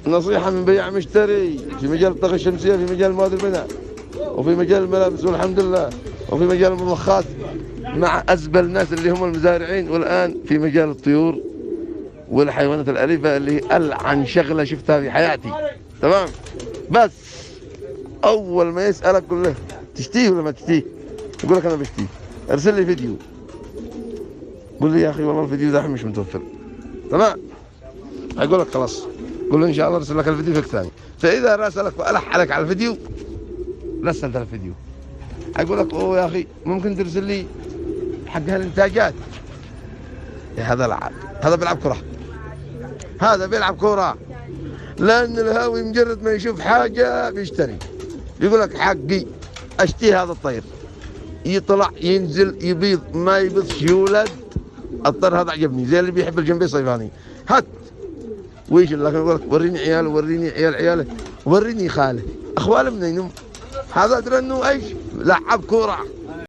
نصيحة من بيع مشتري في مجال الطاقة الشمسية، في مجال مواد البناء، وفي مجال الملابس والحمد لله، وفي مجال المضخات، مع أزبل الناس اللي هم المزارعين، والآن في مجال الطيور والحيوانات الأليفة اللي هي ألعن شغلة شفتها في حياتي. تمام. بس أول ما يسألك قل له تشتيه ولا ما تشتيه؟ يقول لك أنا بشتيه. ارسل لي فيديو، قول لي يا أخي والله الفيديو ده مش متوفر. تمام. هيقول لك خلاص، قول له إن شاء الله ارسل لك الفيديو فيك ثاني. فإذا راسلك وألح عليك على الفيديو، رسلت الفيديو، هيقول لك أوه يا أخي ممكن ترسل لي حق هالإنتاجات. يا هذا لعب، هذا بيلعب كرة، هذا بيلعب كرة، لأن الهاوي مجرد ما يشوف حاجة بيشتري. يقول لك حقي أشتري هذا الطير، يطلع ينزل يبيض ما يبيضش يولد. الطير هذا عجبني زي اللي بيحب الجنبي صيفاني، هات ويش لكن يقول لك وريني عياله، وريني عيال عياله، وريني خاله، اخواله منين؟ هذا ادري انه ايش؟ لعب كوره.